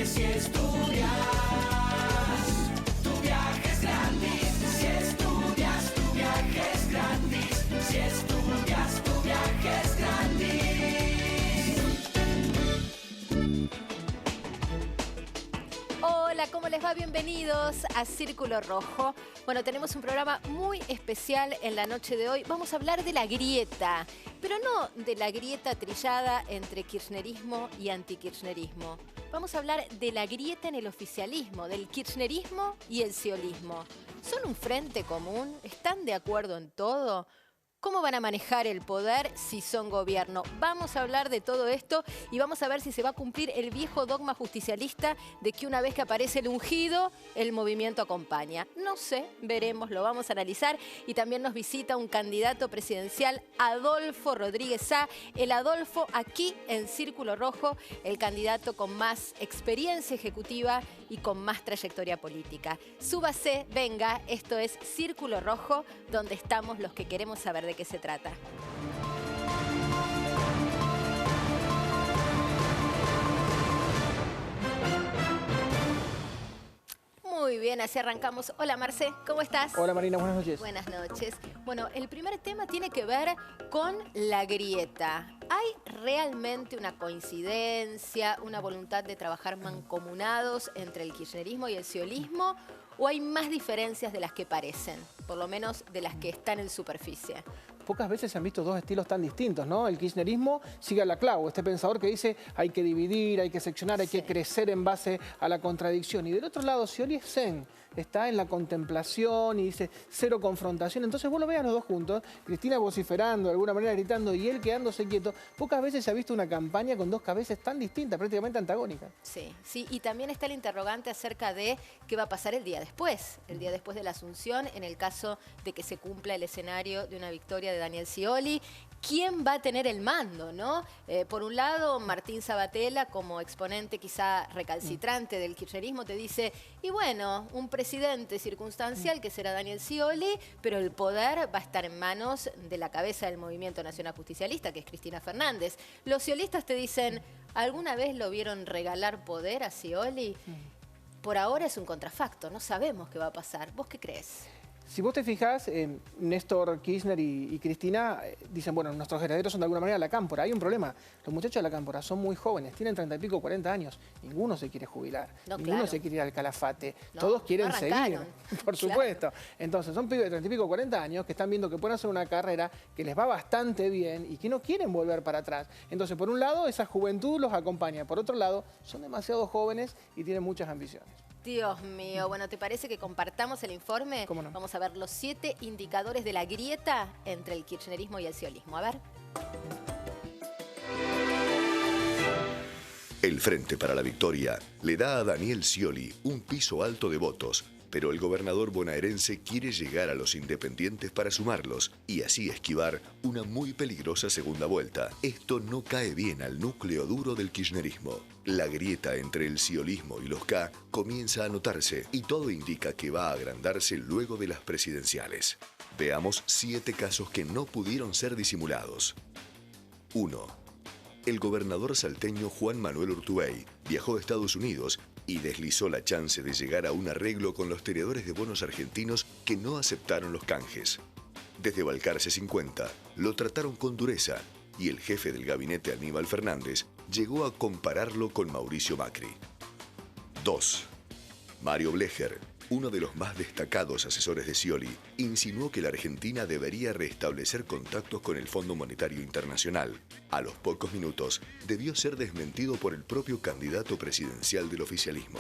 Si estudias, tu viaje es gratis. Si estudias, tu viaje es gratis. Si estudias, tu viaje es gratis. Hola, ¿cómo les va? Bienvenidos a Círculo Rojo. Bueno, tenemos un programa muy especial en la noche de hoy. Vamos a hablar de la grieta, pero no de la grieta trillada entre kirchnerismo y antikirchnerismo. Vamos a hablar de la grieta en el oficialismo, del kirchnerismo y el sciolismo. ¿Son un frente común? ¿Están de acuerdo en todo? ¿Cómo van a manejar el poder si son gobierno? Vamos a hablar de todo esto y vamos a ver si se va a cumplir el viejo dogma justicialista de que una vez que aparece el ungido, el movimiento acompaña. No sé, veremos, lo vamos a analizar. Y también nos visita un candidato presidencial, Adolfo Rodríguez Sá. El Adolfo aquí en Círculo Rojo, el candidato con más experiencia ejecutiva y con más trayectoria política. Súbase, venga, esto es Círculo Rojo, donde estamos los que queremos saber de qué se trata. Muy bien, así arrancamos. Hola Marce, ¿cómo estás? Hola Marina, buenas noches. Buenas noches. Bueno, el primer tema tiene que ver con la grieta. ¿Hay realmente una coincidencia, una voluntad de trabajar mancomunados entre el kirchnerismo y el sciolismo? ¿O hay más diferencias de las que parecen? Por lo menos de las que están en superficie. Pocas veces se han visto dos estilos tan distintos, ¿no? El kirchnerismo sigue a la Clau, este pensador que dice hay que dividir, hay que seccionar, hay que crecer en base a la contradicción. Y del otro lado, Scioli es zen, está en la contemplación y dice cero confrontación. Entonces vos lo veas los dos juntos, Cristina vociferando, de alguna manera gritando y él quedándose quieto. Pocas veces se ha visto una campaña con dos cabezas tan distintas, prácticamente antagónicas. Sí, sí, y también está el interrogante acerca de qué va a pasar el día después de la Asunción, en el caso de que se cumpla el escenario de una victoria de Daniel Scioli. ¿Quién va a tener el mando, no? Por un lado, Martín Sabatella, como exponente quizá recalcitrante del kirchnerismo, te dice, y bueno, un presidente circunstancial que será Daniel Scioli, pero el poder va a estar en manos de la cabeza del Movimiento Nacional Justicialista, que es Cristina Fernández. Los sciolistas te dicen, ¿alguna vez lo vieron regalar poder a Scioli? Por ahora es un contrafacto, no sabemos qué va a pasar. ¿Vos qué crees? Si vos te fijás, Néstor Kirchner y Cristina dicen, bueno, nuestros herederos son de alguna manera la cámpora. Hay un problema, los muchachos de la cámpora son muy jóvenes, tienen 30 y pico, 40 años. Ninguno se quiere jubilar, ninguno se quiere ir al calafate. No, todos quieren seguir, por supuesto. Entonces son pibes de 30 y pico, 40 años que están viendo que pueden hacer una carrera que les va bastante bien y que no quieren volver para atrás. Entonces, por un lado, esa juventud los acompaña. Por otro lado, son demasiado jóvenes y tienen muchas ambiciones. Dios mío, bueno, ¿te parece que compartamos el informe? ¿Cómo no? Vamos a ver los 7 indicadores de la grieta entre el kirchnerismo y el sciolismo. A ver. El Frente para la Victoria le da a Daniel Scioli un piso alto de votos, pero el gobernador bonaerense quiere llegar a los independientes para sumarlos y así esquivar una muy peligrosa segunda vuelta. Esto no cae bien al núcleo duro del kirchnerismo. La grieta entre el sciolismo y los K comienza a notarse y todo indica que va a agrandarse luego de las presidenciales. Veamos 7 casos que no pudieron ser disimulados. 1. El gobernador salteño Juan Manuel Urtubey viajó a Estados Unidos y deslizó la chance de llegar a un arreglo con los tenedores de bonos argentinos que no aceptaron los canjes. Desde Balcarce 50 lo trataron con dureza y el jefe del gabinete Aníbal Fernández llegó a compararlo con Mauricio Macri. 2. Mario Blecher, uno de los más destacados asesores de Scioli, insinuó que la Argentina debería restablecer contactos con el Fondo Monetario Internacional. A los pocos minutos, debió ser desmentido por el propio candidato presidencial del oficialismo.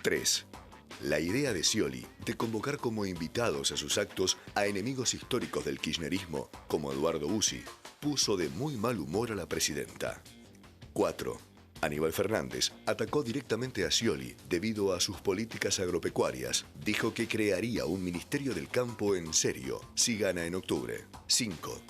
3. La idea de Scioli de convocar como invitados a sus actos a enemigos históricos del kirchnerismo, como Eduardo Bussi, puso de muy mal humor a la presidenta. 4. Aníbal Fernández atacó directamente a Scioli debido a sus políticas agropecuarias. Dijo que crearía un Ministerio del Campo en serio si gana en octubre. 5.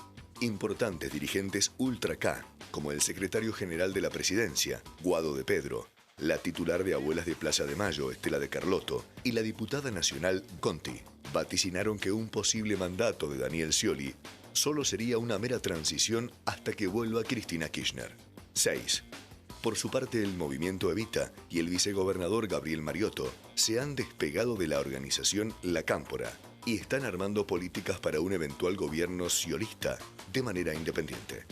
Importantes dirigentes ultra K, como el secretario general de la presidencia, Guado de Pedro, la titular de Abuelas de Plaza de Mayo, Estela de Carlotto, y la diputada nacional, Conti, vaticinaron que un posible mandato de Daniel Scioli solo sería una mera transición hasta que vuelva Cristina Kirchner. 6. Por su parte, el movimiento Evita y el vicegobernador Gabriel Mariotto se han despegado de la organización La Cámpora y están armando políticas para un eventual gobierno sciolista de manera independiente.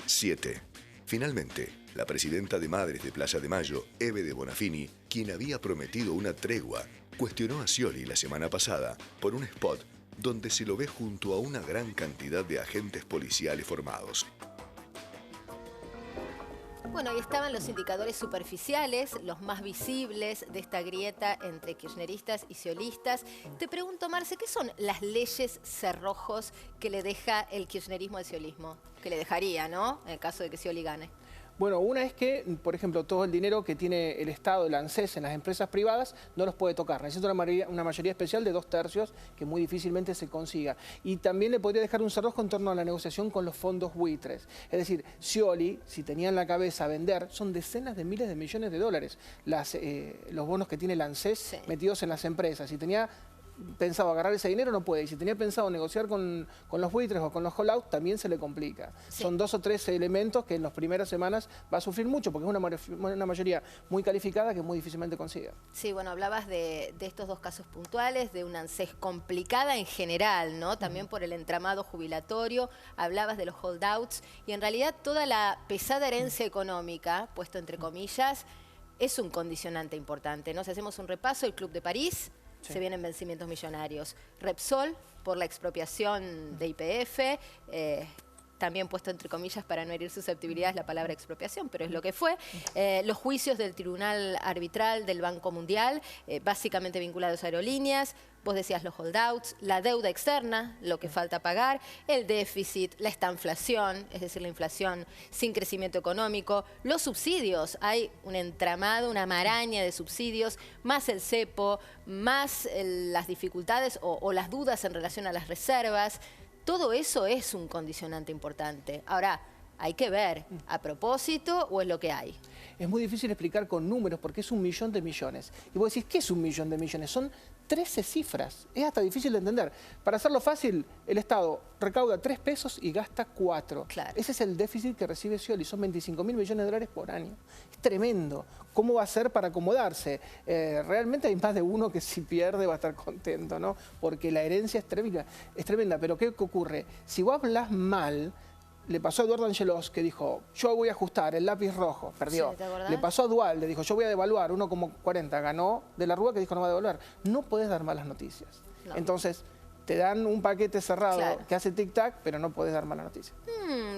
7. Finalmente, la presidenta de Madres de Plaza de Mayo, Eve de Bonafini, quien había prometido una tregua, cuestionó a Scioli la semana pasada por un spot donde se lo ve junto a una gran cantidad de agentes policiales formados. Bueno, ahí estaban los indicadores superficiales, los más visibles de esta grieta entre kirchneristas y sciolistas. Te pregunto, Marce, ¿qué son las leyes cerrojos que le deja el kirchnerismo al sciolismo? Que le dejaría, ¿no? En el caso de que Scioli gane. Bueno, una es que, por ejemplo, todo el dinero que tiene el Estado, el ANSES, en las empresas privadas, no los puede tocar. Necesita una mayoría especial de 2/3 que muy difícilmente se consiga. Y también le podría dejar un cerrojo en torno a la negociación con los fondos buitres. Es decir, Scioli, si tenía en la cabeza vender, son decenas de miles de millones de dólares los bonos que tiene el ANSES metidos en las empresas. Si tenía pensado agarrar ese dinero, no puede. Y si tenía pensado negociar con los buitres o con los call-out, también se le complica. Sí. Son 2 o 3 elementos que en las primeras semanas va a sufrir mucho, porque es una mayoría muy calificada que muy difícilmente consiga. Sí, bueno, hablabas de estos 2 casos puntuales, de una ANSES complicada en general, ¿no? También por el entramado jubilatorio, hablabas de los holdouts, y en realidad toda la pesada herencia económica, puesto entre comillas, es un condicionante importante, ¿no? Si hacemos un repaso, el Club de París, se vienen vencimientos millonarios. Repsol, por la expropiación de YPF, también puesto entre comillas para no herir susceptibilidades la palabra expropiación, pero es lo que fue. Los juicios del Tribunal Arbitral del Banco Mundial, básicamente vinculados a aerolíneas. Vos decías los holdouts, la deuda externa, lo que falta pagar, el déficit, la estanflación, es decir, la inflación sin crecimiento económico, los subsidios, hay un entramado, una maraña de subsidios, más el cepo, más las dificultades o las dudas en relación a las reservas. Todo eso es un condicionante importante. Ahora, hay que ver, ¿a propósito o es lo que hay? Es muy difícil explicar con números porque es 1 millón de millones. Y vos decís, ¿qué es 1 millón de millones? Son 13 cifras. Es hasta difícil de entender. Para hacerlo fácil, el Estado recauda 3 pesos y gasta 4. Claro. Ese es el déficit que recibe Scioli. Son 25.000 millones de dólares por año. Es tremendo. ¿Cómo va a ser para acomodarse? Realmente hay más de uno que si pierde va a estar contento, ¿no? Porque la herencia es tremenda. Pero ¿qué ocurre? Si vos hablas mal, le pasó a Eduardo Angelos, que dijo, yo voy a ajustar el lápiz rojo, perdió. Sí, ¿te acordás? Le pasó a Duhalde, dijo, yo voy a devaluar 1,40, ganó de la Rúa, que dijo no va a devaluar. No podés dar malas noticias. No. Entonces, te dan un paquete cerrado Claro. que hace tic-tac, pero no podés dar malas noticias.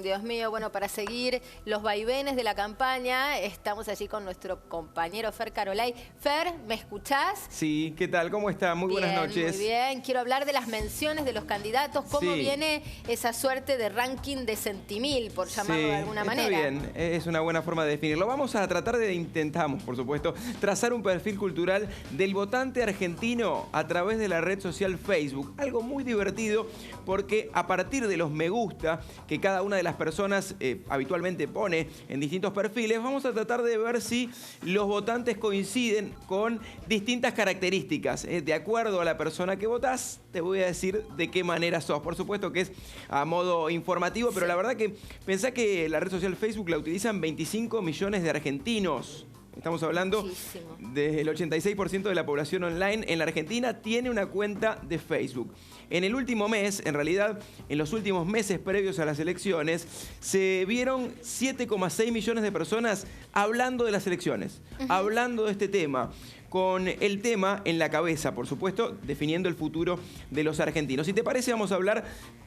Dios mío, bueno, para seguir los vaivenes de la campaña, estamos allí con nuestro compañero Fer Carolay. Fer, ¿me escuchás? Sí, ¿qué tal? ¿Cómo está? Muy buenas noches. Muy bien, quiero hablar de las menciones de los candidatos, cómo Sí. viene esa suerte de ranking de centimil, por llamarlo de alguna manera. Está bien, es una buena forma de definirlo. Vamos a tratar intentamos, por supuesto, trazar un perfil cultural del votante argentino a través de la red social Facebook. Algo muy divertido porque a partir de los me gusta que cada una de las personas habitualmente pone en distintos perfiles, vamos a tratar de ver si los votantes coinciden con distintas características. De acuerdo a la persona que votás, te voy a decir de qué manera sos. Por supuesto que es a modo informativo, pero la verdad que pensá que la red social Facebook la utilizan 25 millones de argentinos. Estamos hablando Muchísimo. del 86% de la población online en la Argentina tiene una cuenta de Facebook. En el último mes, en realidad, en los últimos meses previos a las elecciones, se vieron 7,6 millones de personas hablando de las elecciones, hablando de este tema, con el tema en la cabeza, por supuesto, definiendo el futuro de los argentinos. Si te parece, vamos a hablar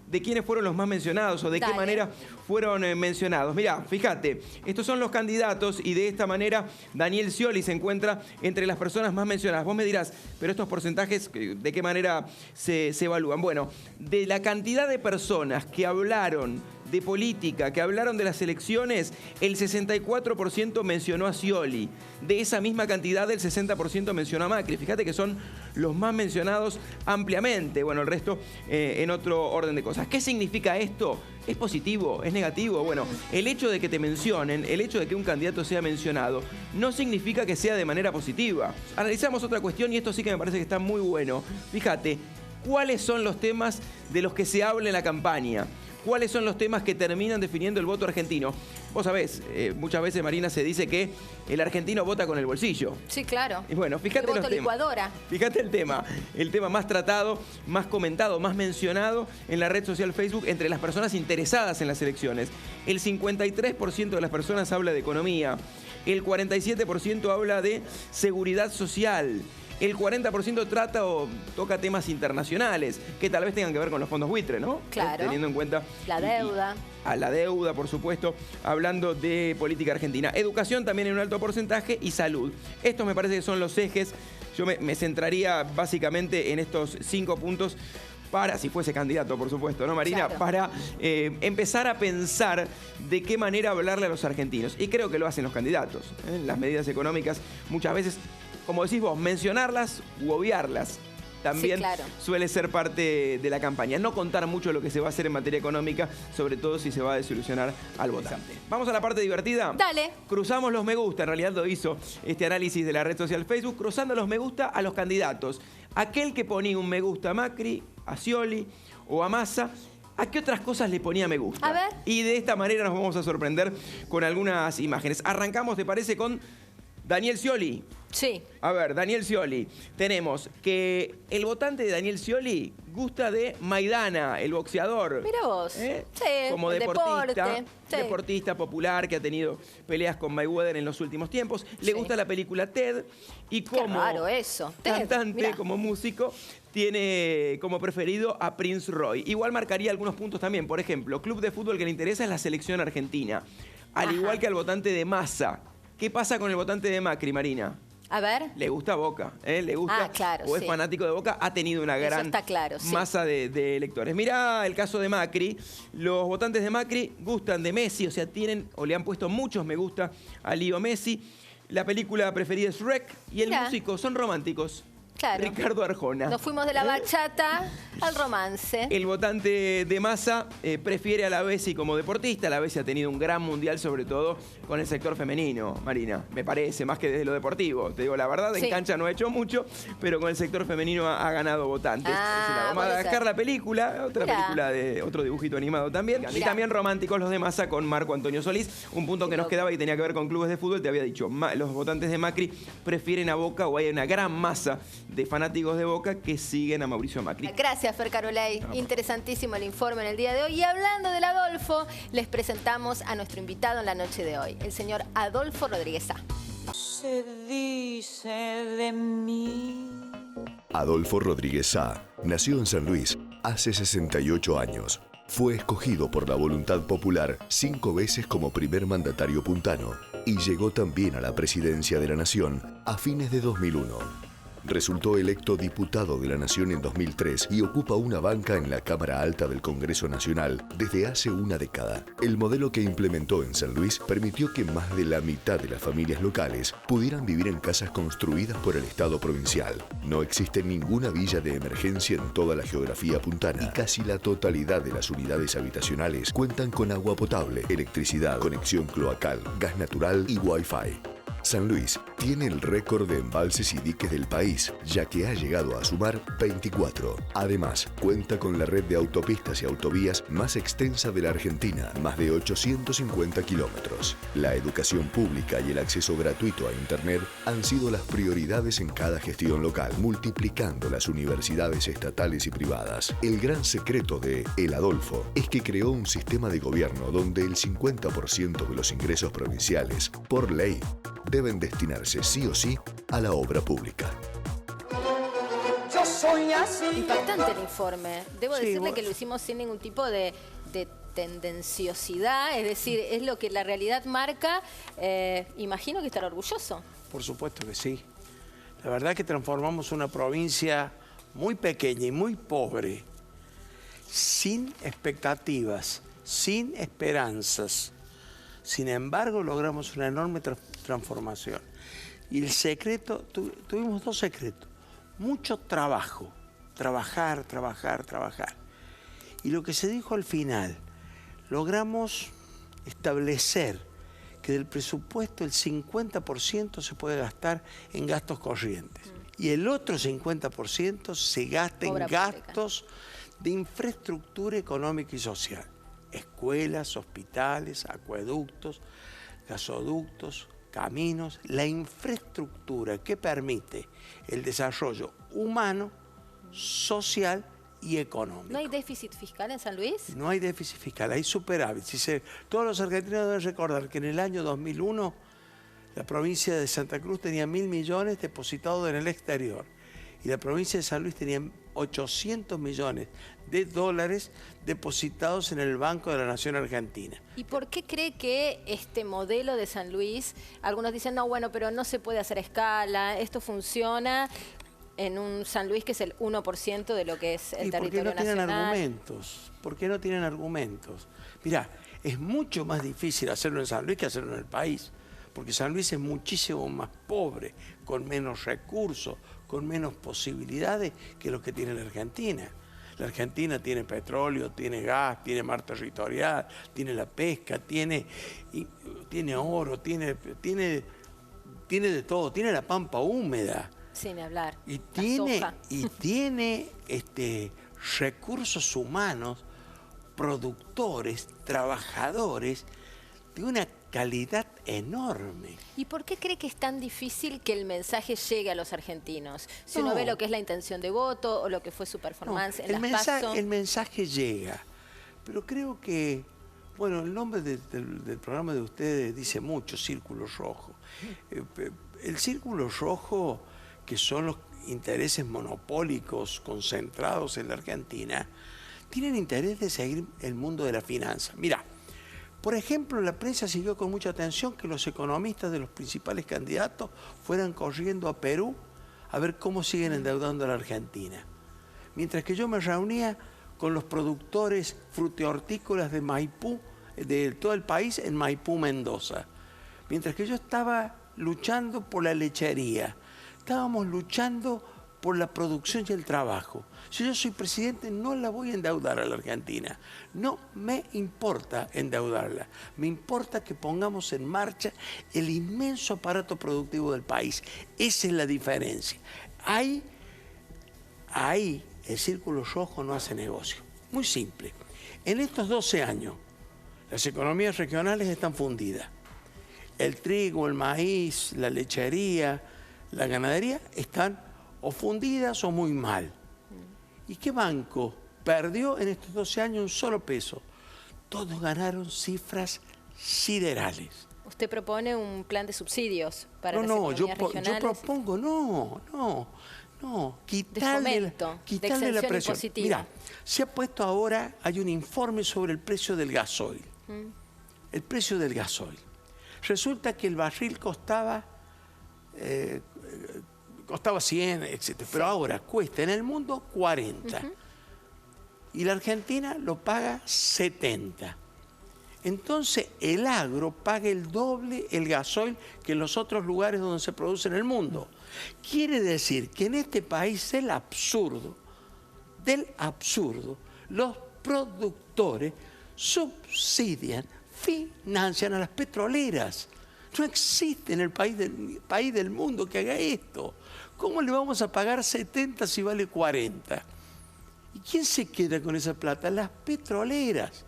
de quiénes fueron los más mencionados o de Dale. qué manera fueron mencionados. Mirá, fíjate, estos son los candidatos y de esta manera Daniel Scioli se encuentra entre las personas más mencionadas. Vos me dirás, pero estos porcentajes, ¿de qué manera se evalúan? Bueno, de la cantidad de personas que hablaron de política, que hablaron de las elecciones, el 64% mencionó a Scioli. De esa misma cantidad, el 60% mencionó a Macri. Fíjate que son los más mencionados ampliamente. Bueno, el resto en otro orden de cosas. ¿Qué significa esto? ¿Es positivo? ¿Es negativo? Bueno, el hecho de que te mencionen, el hecho de que un candidato sea mencionado, no significa que sea de manera positiva. Analizamos otra cuestión y esto sí que me parece que está muy bueno. Fíjate, ¿cuáles son los temas de los que se habla en la campaña? cuáles son los temas que terminan definiendo el voto argentino. Vos sabés, muchas veces, Marina, se dice que el argentino vota con el bolsillo. Sí, claro. Y bueno, fíjate el los voto temas. licuadora. Fíjate el tema más tratado, más comentado, más mencionado en la red social Facebook entre las personas interesadas en las elecciones. El 53% de las personas habla de economía, el 47% habla de seguridad social, el 40% trata o toca temas internacionales, que tal vez tengan que ver con los fondos buitre, ¿no? Claro. Teniendo en cuenta La deuda. a la deuda, por supuesto, hablando de política argentina. Educación también en un alto porcentaje y salud. Estos me parece que son los ejes. Yo me centraría básicamente en estos 5 puntos para, si fuese candidato, por supuesto, ¿no, Marina? Claro. Para empezar a pensar de qué manera hablarle a los argentinos. Y creo que lo hacen los candidatos. Las medidas económicas, muchas veces, como decís vos, mencionarlas u obviarlas. También Sí, claro. suele ser parte de la campaña. No contar mucho lo que se va a hacer en materia económica, sobre todo si se va a desilusionar al votante. Vamos a la parte divertida. Dale. Cruzamos los me gusta, en realidad lo hizo este análisis de la red social Facebook, cruzando los me gusta a los candidatos. Aquel que ponía un me gusta a Macri, a Scioli o a Massa, ¿a qué otras cosas le ponía me gusta? A ver. Y de esta manera nos vamos a sorprender con algunas imágenes. Arrancamos, ¿te parece?, con Daniel Scioli. Sí. A ver, Daniel Scioli. Tenemos que el votante de Daniel Scioli gusta de Maidana, el boxeador. Mira vos. Sí, Como el deportista, deporte, sí. deportista popular que ha tenido peleas con Mayweather en los últimos tiempos. Le Sí. gusta la película Ted y Qué como raro eso. Ted, cantante, mirá. como músico, tiene como preferido a Prince Roy. Igual marcaría algunos puntos también. Por ejemplo, club de fútbol que le interesa es la selección argentina. Al Ajá. igual que al votante de Massa. ¿Qué pasa con el votante de Macri, Marina? A ver. Le gusta Boca, le gusta, claro, o es sí. fanático de Boca, ha tenido una Eso gran está claro, sí. masa de electores. Mirá el caso de Macri, los votantes de Macri gustan de Messi, o sea, tienen o le han puesto muchos me gusta a Leo Messi. La película preferida es Rec y el Mirá. músico, son románticos. Claro. Ricardo Arjona. Nos fuimos de la bachata al romance. El votante de Massa prefiere a la Bessi como deportista. La Bessi ha tenido un gran mundial, sobre todo con el sector femenino, Marina. Me parece, más que desde lo deportivo. Te digo la verdad, en Sí. cancha no ha hecho mucho, pero con el sector femenino ha ganado votantes. Ah, puede Madagascar, ser. la película, otra Mirá. película de otro dibujito animado también. Y Mirá. también románticos los de Massa con Marco Antonio Solís. Un punto que nos quedaba y tenía que ver con clubes de fútbol. Te había dicho, los votantes de Macri prefieren a Boca, o hay una gran masa de fanáticos de Boca que siguen a Mauricio Macri. Gracias, Fer Carolay. Interesantísimo el informe en el día de hoy. Y hablando del Adolfo, les presentamos a nuestro invitado en la noche de hoy, el señor Adolfo Rodríguez Sá. Se dice de mí. Adolfo Rodríguez Sá nació en San Luis hace 68 años. Fue escogido por la voluntad popular 5 veces como primer mandatario puntano y llegó también a la presidencia de la Nación a fines de 2001. Resultó electo diputado de la Nación en 2003 y ocupa una banca en la Cámara Alta del Congreso Nacional desde hace una década. El modelo que implementó en San Luis permitió que más de la mitad de las familias locales pudieran vivir en casas construidas por el Estado provincial. No existe ninguna villa de emergencia en toda la geografía puntana y casi la totalidad de las unidades habitacionales cuentan con agua potable, electricidad, conexión cloacal, gas natural y Wi-Fi. San Luis tiene el récord de embalses y diques del país, ya que ha llegado a sumar 24. Además, cuenta con la red de autopistas y autovías más extensa de la Argentina, más de 850 kilómetros. La educación pública y el acceso gratuito a Internet han sido las prioridades en cada gestión local, multiplicando las universidades estatales y privadas. El gran secreto de El Adolfo es que creó un sistema de gobierno donde el 50% de los ingresos provinciales, por ley, deben destinarse sí o sí a la obra pública. Yo soy así. Impactante el informe. Debo Sí, decirle vos- que lo hicimos sin ningún tipo de tendenciosidad, es decir, es lo que la realidad marca. Imagino que estará orgulloso. Por supuesto que sí. La verdad que transformamos una provincia muy pequeña y muy pobre, sin expectativas, sin esperanzas. Sin embargo, logramos una enorme transformación. Y el secreto, tuvimos 2 secretos. Mucho trabajo, trabajar. Y lo que se dijo al final, logramos establecer que del presupuesto el 50% se puede gastar en gastos corrientes. Y el otro 50% se gasta en Obra pública. gastos de infraestructura económica y social. escuelas, hospitales, acueductos, gasoductos, caminos, la infraestructura que permite el desarrollo humano, social y económico. ¿No hay déficit fiscal en San Luis? No hay déficit fiscal, hay superávit. Todos los argentinos deben recordar que en el año 2001 la provincia de Santa Cruz tenía 1.000 millones depositados en el exterior y la provincia de San Luis tenía 800 millones de dólares depositados en el Banco de la Nación Argentina. ¿Y por qué cree que este modelo de San Luis, algunos dicen, no, bueno, pero no se puede hacer a escala, esto funciona en un San Luis que es el 1% de lo que es el territorio nacional? ¿Por qué no tienen argumentos? ¿Por qué no tienen argumentos? Mirá, es mucho más difícil hacerlo en San Luis que hacerlo en el país, porque San Luis es muchísimo más pobre, con menos recursos, con menos posibilidades que los que tiene la Argentina. La Argentina tiene petróleo, tiene gas, tiene mar territorial, tiene la pesca, tiene oro, tiene de todo, tiene la pampa húmeda. Sin hablar. Y la tiene recursos humanos, productores, trabajadores de una calidad enorme. ¿Y por qué cree que es tan difícil que el mensaje llegue a los argentinos? Si uno ve lo que es la intención de voto o lo que fue su performance en las PASO. El mensaje llega, pero creo que, bueno, el nombre del programa de ustedes dice mucho, Círculo Rojo. El Círculo Rojo, que son los intereses monopólicos concentrados en la Argentina, tienen interés de seguir el mundo de la finanza. Mirá, por ejemplo, la prensa siguió con mucha atención que los economistas de los principales candidatos fueran corriendo a Perú a ver cómo siguen endeudando a la Argentina. Mientras que yo me reunía con los productores frutihortícolas de Maipú, de todo el país, en Maipú, Mendoza. Mientras que yo estaba luchando por la lechería, estábamos luchando por la producción y el trabajo. Si yo soy presidente, no la voy a endeudar a la Argentina. No me importa endeudarla. Me importa que pongamos en marcha el inmenso aparato productivo del país. Esa es la diferencia. Ahí el Círculo Rojo no hace negocio. Muy simple. En estos 12 años, las economías regionales están fundidas. El trigo, el maíz, la lechería, la ganadería están o fundidas o muy mal. ¿Y qué banco perdió en estos 12 años un solo peso? Todos ganaron cifras siderales. ¿Usted propone un plan de subsidios para las economías regionales? Yo propongo, quitarle la presión. Mira, se ha puesto ahora, hay un informe sobre el precio del gasoil. El precio del gasoil. Resulta que el barril costaba 100, etc. Pero ahora cuesta en el mundo 40. Y la Argentina lo paga 70. Entonces el agro paga el doble el gasoil que en los otros lugares donde se produce en el mundo. Quiere decir que en este país del absurdo, los productores subsidian, financian a las petroleras. No existe en el país del mundo que haga esto. ¿Cómo le vamos a pagar 70 si vale 40? ¿Y quién se queda con esa plata? Las petroleras.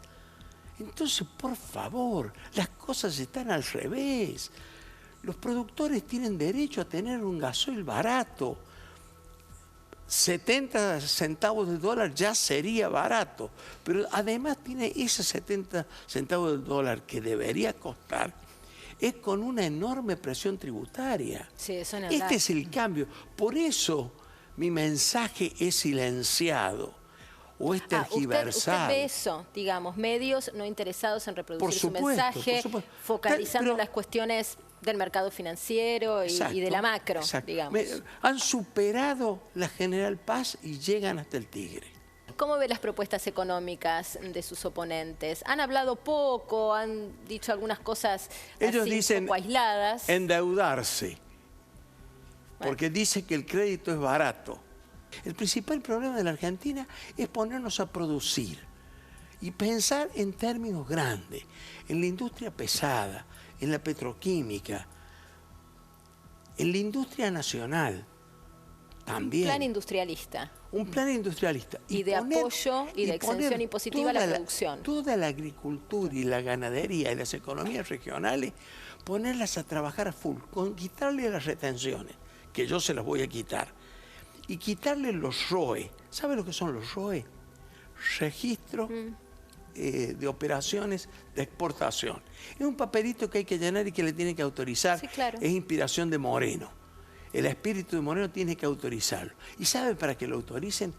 Entonces, por favor, las cosas están al revés. Los productores tienen derecho a tener un gasoil barato. 70 centavos de dólar ya sería barato, pero además tiene esos 70 centavos de dólar que debería costar, es con una enorme presión tributaria. Sí, eso no Este es el cambio. Por eso mi mensaje es silenciado o es tergiversado. Usted ve eso, digamos, medios no interesados en reproducir su mensaje, focalizando en las cuestiones del mercado financiero y de la macro, digamos. Han superado la General Paz y llegan hasta el Tigre. ¿Cómo ve las propuestas económicas de sus oponentes? Han hablado poco, han dicho algunas cosas Ellos dicen un poco aisladas. Endeudarse, porque dice que el crédito es barato. El principal problema de la Argentina es ponernos a producir y pensar en términos grandes, en la industria pesada, en la petroquímica, en la industria nacional. también. Un plan industrialista. Un plan industrialista. Y de apoyo y de exención poner impositiva a la toda producción. Toda la agricultura y la ganadería y las economías regionales, ponerlas a trabajar a full, con quitarle las retenciones, que yo se las voy a quitar, y quitarle los ROE. ¿Sabe lo que son los ROE? Registro de operaciones de exportación. Es un papelito que hay que llenar y que le tienen que autorizar. Sí, claro. Es inspiración de Moreno. El espíritu de Moreno tiene que autorizarlo. ¿Y saben para que lo autoricen?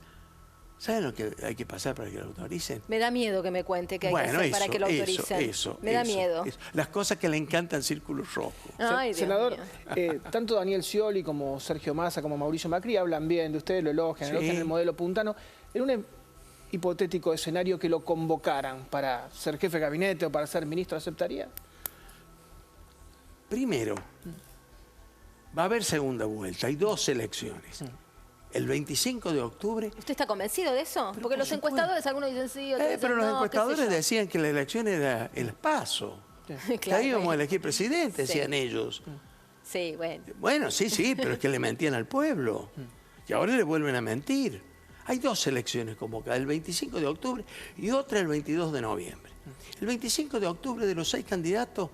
¿Saben lo que hay que pasar para que lo autoricen? Me da miedo que me cuente qué hay que hacer para que lo autoricen. Me da miedo. Las cosas que le encantan Círculo Rojo. Ay, Dios Senador, mío. tanto Daniel Scioli como Sergio Massa como Mauricio Macri hablan bien de ustedes, lo elogian el modelo puntano. En un hipotético escenario que lo convocaran para ser jefe de gabinete o para ser ministro, ¿aceptaría? Primero, va a haber segunda vuelta. Hay 2 elecciones. El 25 de octubre... ¿Usted está convencido de eso? Porque los encuestadores, algunos dicen sí, otros dicen pero los no, encuestadores qué sé yo. decían que la elección era el paso. Que Claro, ahí íbamos a bueno. elegir presidente, Sí. decían ellos. Sí, bueno. Bueno, sí, pero es que le mentían al pueblo. Y ahora le vuelven a mentir. Hay 2 elecciones convocadas, el 25 de octubre y otra el 22 de noviembre. El 25 de octubre, de los 6 candidatos,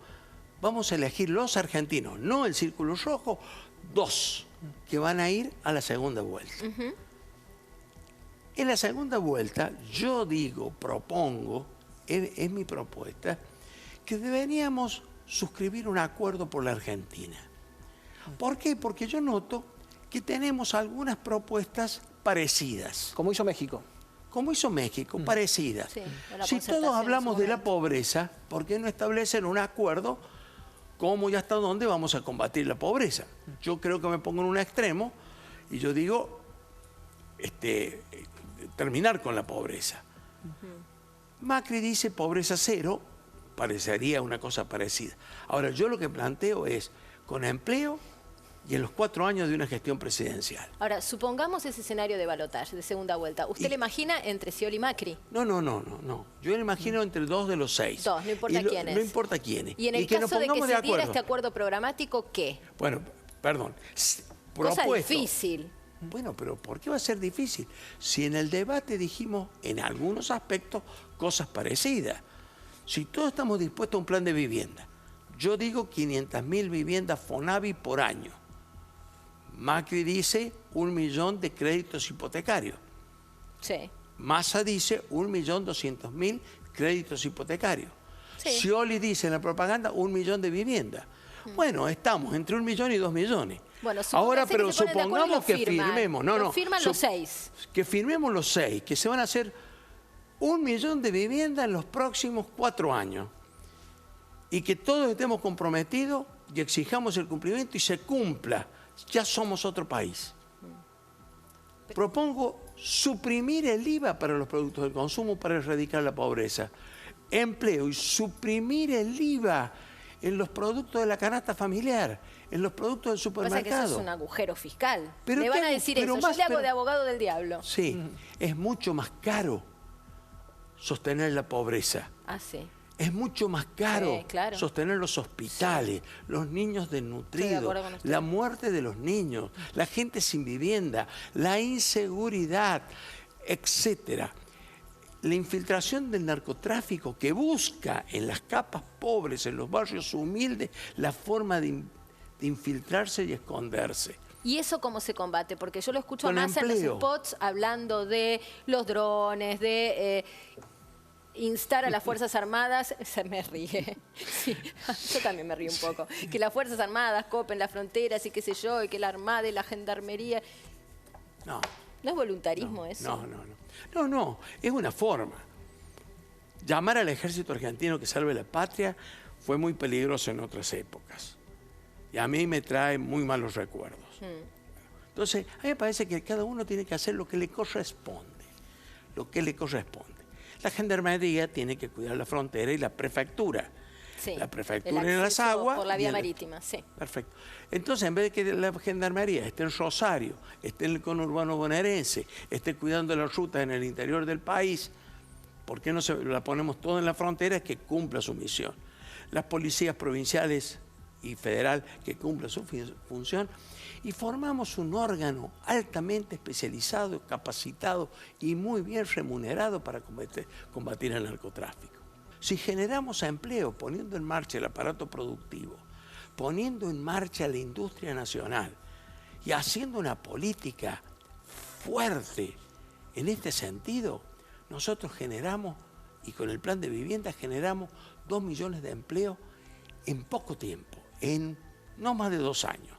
vamos a elegir los argentinos, no el Círculo Rojo, 2 que van a ir a la segunda vuelta. En la segunda vuelta, yo digo, propongo, es mi propuesta, que deberíamos suscribir un acuerdo por la Argentina. ¿Por qué? Porque yo noto que tenemos algunas propuestas parecidas. Como hizo México. Como hizo México, parecidas. Sí, la Si concertación todos en hablamos su de la momento. pobreza, ¿por qué no establecen un acuerdo cómo y hasta dónde vamos a combatir la pobreza? Yo creo que me pongo en un extremo y yo digo terminar con la pobreza. Macri dice pobreza cero, parecería una cosa parecida. Ahora, yo lo que planteo es con empleo y en los 4 años de una gestión presidencial. Ahora, supongamos ese escenario de balotaje, de segunda vuelta. ¿Usted le imagina entre Scioli y Macri? No. Yo me imagino entre 2 de los 6. 2, no importa quiénes. No importa quiénes. Y en el que nos caso de que pongamos se de diera acuerdo. este acuerdo programático, ¿qué? Bueno, perdón. Cosa Propuesto. difícil. Bueno, pero ¿por qué va a ser difícil? Si en el debate dijimos, en algunos aspectos, cosas parecidas. Si todos estamos dispuestos a un plan de vivienda, yo digo 500.000 viviendas Fonavi por año. Macri dice 1 millón de créditos hipotecarios. Sí. Massa dice 1.200.000 créditos hipotecarios. Sí. Scioli dice en la propaganda 1 millón de viviendas. Bueno, estamos entre 1 millón y 2 millones. Bueno, ahora, supóngase pero que se ponen de acuerdo y supongamos lo que firman. firmemos. Lo firman los 6. Que firmemos los 6, que se van a hacer 1 millón de viviendas en los próximos 4 años. Y que todos estemos comprometidos y exijamos el cumplimiento y se cumpla. Ya somos otro país. Propongo suprimir el IVA para los productos del consumo para erradicar la pobreza. Empleo y suprimir el IVA en los productos de la canasta familiar, en los productos del Pasa supermercado. que eso es un agujero fiscal. Pero Le van ¿qué a hago? decir Pero eso. más, Yo le hago pero- de abogado del diablo. Sí, es mucho más caro sostener la pobreza. Ah, sí. Es mucho más caro Sí, claro. sostener los hospitales, los niños Estoy de desnutridos, acuerdo con usted. la muerte de los niños, la gente sin vivienda, la inseguridad, etcétera. La infiltración del narcotráfico que busca en las capas pobres, en los barrios humildes, la forma de infiltrarse y esconderse. ¿Y eso cómo se combate? Porque yo lo escucho Con a Massa en los empleo. spots hablando de los drones, de instar a las Fuerzas Armadas. Se me ríe. Sí, yo también me río un poco. Que las Fuerzas Armadas copen las fronteras y qué sé yo, y que la Armada y la Gendarmería. No. ¿No es voluntarismo eso? No, es una forma. Llamar al ejército argentino que salve la patria fue muy peligroso en otras épocas. Y a mí me trae muy malos recuerdos. Entonces, a mí me parece que cada uno tiene que hacer lo que le corresponde. Lo que le corresponde. La Gendarmería tiene que cuidar la frontera y la prefectura. Sí, La el prefectura en las acceso aguas. por la y vía el- marítima, sí. Perfecto. Entonces, en vez de que la Gendarmería esté en Rosario, esté en el conurbano bonaerense, esté cuidando las rutas en el interior del país, ¿por qué no la ponemos toda en la frontera que cumpla su misión? Las policías provinciales y federal que cumplan su función y formamos un órgano altamente especializado, capacitado y muy bien remunerado para combatir el narcotráfico. Si generamos empleo poniendo en marcha el aparato productivo, poniendo en marcha la industria nacional y haciendo una política fuerte en este sentido, nosotros generamos, y con el plan de vivienda generamos 2 millones de empleos en poco tiempo, en no más de 2 años.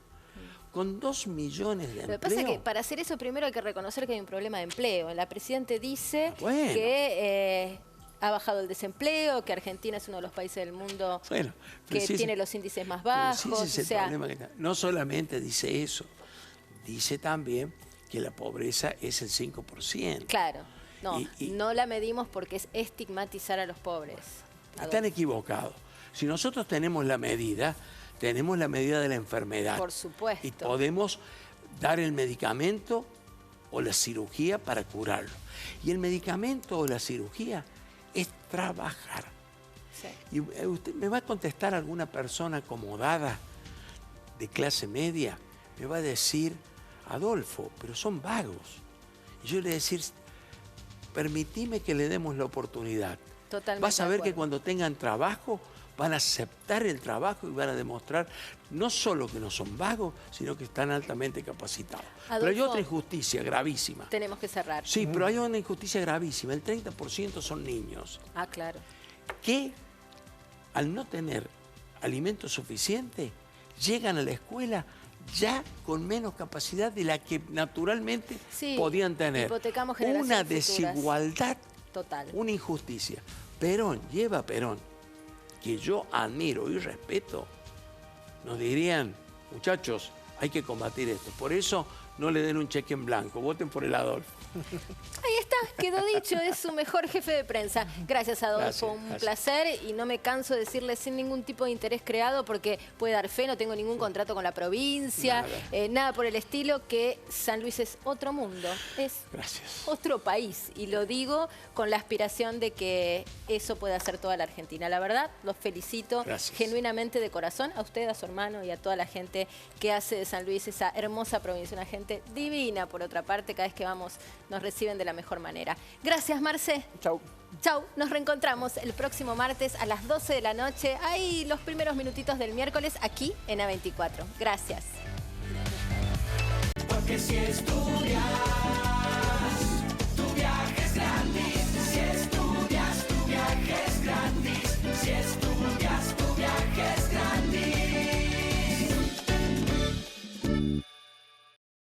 Con 2 millones de empleos... Lo que pasa es que para hacer eso primero hay que reconocer que hay un problema de empleo. La Presidenta dice Bueno. que ha bajado el desempleo, que Argentina es uno de los países del mundo Bueno, que pero tiene los índices más bajos. Pero sí, ese es el o sea, problema que no solamente dice eso, dice también que la pobreza es el 5%. claro, no, Y- no la medimos porque es estigmatizar a los pobres. Están equivocados. Si nosotros tenemos la medida de la enfermedad. Por supuesto. Y podemos dar el medicamento o la cirugía para curarlo. Y el medicamento o la cirugía es trabajar. Sí. Y usted me va a contestar alguna persona acomodada de clase media, me va a decir, Adolfo, pero son vagos. Y yo le voy a decir, permitime que le demos la oportunidad. Totalmente Vas a de ver que acuerdo. cuando tengan trabajo, van a aceptar el trabajo y van a demostrar no solo que no son vagos, sino que están altamente capacitados. Pero hay Adolfo, otra injusticia gravísima. Tenemos que cerrar. Sí, pero hay una injusticia gravísima. El 30% son niños Ah, claro. que al no tener alimento suficiente llegan a la escuela ya con menos capacidad de la que naturalmente Sí, podían tener. hipotecamos Una generaciones futuras. desigualdad, Total. una injusticia. Perón, que yo admiro y respeto, nos dirían, muchachos, hay que combatir esto. Por eso no le den un cheque en blanco, voten por el Adolfo. Ahí está, quedó dicho, es su mejor jefe de prensa. Gracias, Adolfo, Gracias, un gracias. placer y no me canso de decirle sin ningún tipo de interés creado porque puede dar fe, no tengo ningún contrato con la provincia, nada por el estilo, que San Luis es otro mundo, es Gracias. otro país y lo digo con la aspiración de que eso pueda hacer toda la Argentina. La verdad, los felicito Gracias. genuinamente de corazón, a usted, a su hermano y a toda la gente que hace de San Luis esa hermosa provincia, una gente divina por otra parte, cada vez que vamos nos reciben de la mejor manera. Gracias, Marce. Chau. Chau, nos reencontramos el próximo martes a las 12 de la noche. Ahí los primeros minutitos del miércoles aquí en A24. Gracias. Porque si estudias